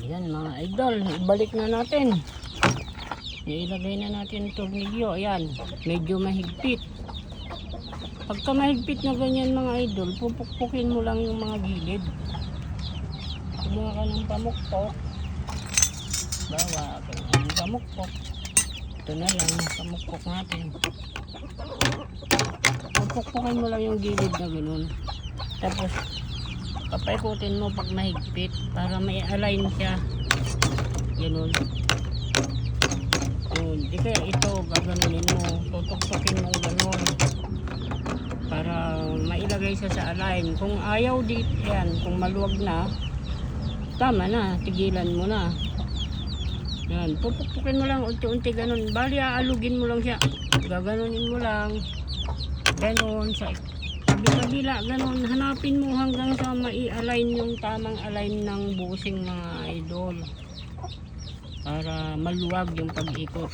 Ayan mga idol, ibalik na natin. Ilagay na natin ang tornilyo. Ayan, medyo mahigpit. Pagka mahigpit na ganyan mga idol, pupukpukin mo lang yung mga gilid. Kumuha ka ng pamukpok. Bawa ka ng pamukpok. Ito na lang, pamukpok natin. Pupukpukin mo lang yung gilid na ganun. Tapos papaikutin mo pag mahigpit para may align siya. Ganun. Di kaya ito gaganunin mo, tutok-tokin mo ganun para mailagay siya sa align. Kung ayaw dito yan, kung maluwag na, tama na, tigilan mo na. Yan, pupukpukin mo lang unti-unti ganun. Bali aalugin mo lang siya, gaganunin mo lang ganun sa kabila, ganun, hanapin mo hanggang sa mai-align yung tamang align ng bushing mga idol para maluwag yung pag-ikot.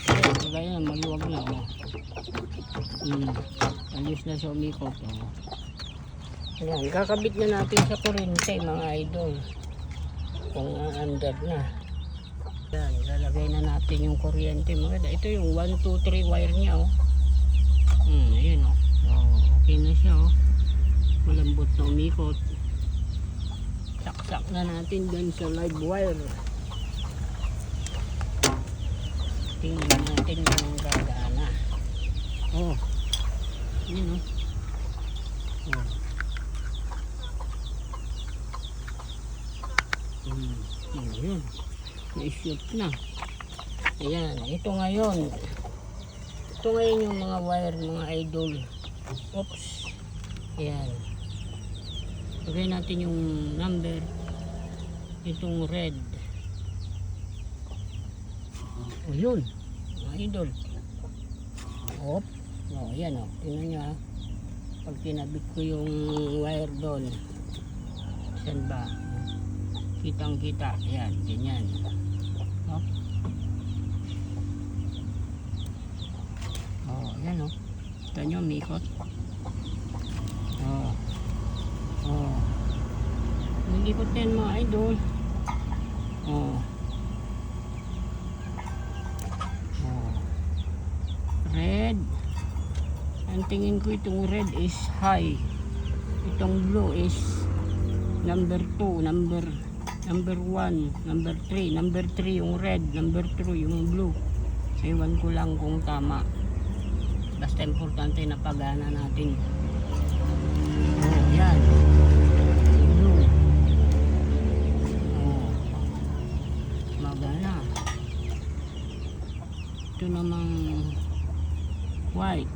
Kaya maluwag na, oh. Ayos na sa umikot, oh. Ayan, kakabit na natin sa kuryente mga idol kung under na. Ayan, lalagay na natin yung kuryente mga idol. Ito yung 1, 2, 3 wire nya, oh. Ayan, oh. Okay na siya, oh. Malambot na umikot. Saksak na natin dun sa live wire. Tingnan natin kung gagana. Oh, yun, oh. Yun, na-shoot na. Ayan, ito ngayon yung mga wire mga idol. Oops. Ayan, lagay natin yung number, itong red. O yun mga idol. Op. O yan, o, tingnan nyo, ha. Pag tinabit ko yung wire doon, saan ba, kitang kita. Ayan, ganyan. Op. O yan, o, kita nyo mikot. Nag-ikot din mga idol. Red. Ang tingin ko itong red is high. Itong blue is number 2, number 1, number 3. Number 3 yung red, number 2 yung blue. Ewan ko lang kung tama. Basta importante na pagana natin. Yan. Blue. Magana. Ito namang white.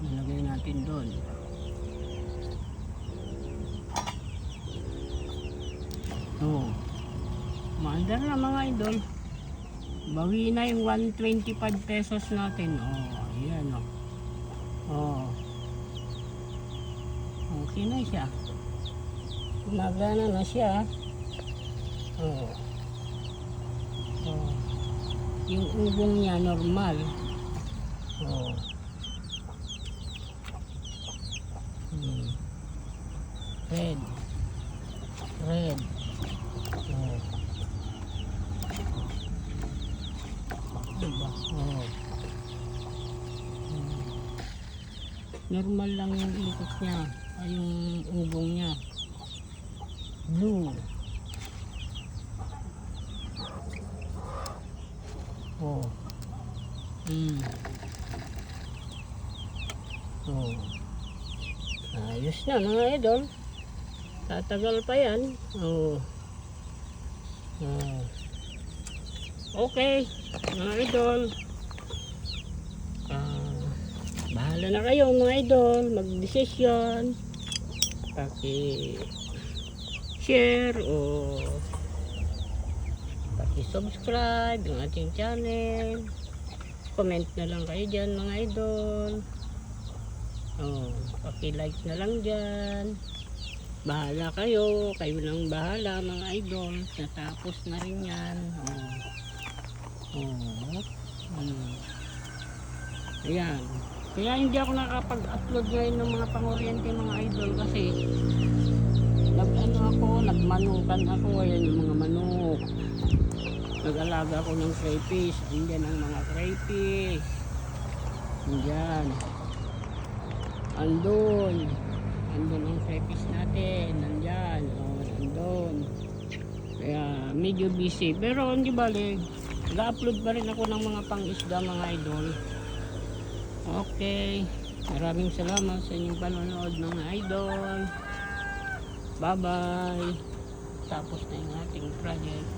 Nalagay natin doon. Maandar na mga idol. Bawi na yung 125 pesos natin. Ayan, okay na siya. Gumagana na siya. Yung ugong niya normal. Red. Diba? Normal lang yung ikot niya, yung ugong niya. Blue. Ayos na mga idol. Tatagal pa yan. Okay mga idol, bahala na kayo mga idol mag-desisyon, paki-share o paki-subscribe ng ating channel, comment na lang kayo dyan mga idol, paki-like na lang dyan. Bahala kayo nang bahala mga idol, natapos na rin yan. Ayan, kaya hindi ako nakapag-upload ngayon ng mga panguryente mga idol kasi Nag-ano ako, nagmanukan ako. Ayan yung mga manok. Nag-alaga ako ng crayfish. Andyan ang mga crayfish. Andyan. Andun. Andun ang crayfish natin. Andyan. O, andun. Kaya medyo busy. Pero hindi balik. Nag-upload pa rin ako ng mga pang-isda mga idol. Okay. Maraming salamat sa inyong panonood mga idol. Bye bye. Tapos na yung ating project.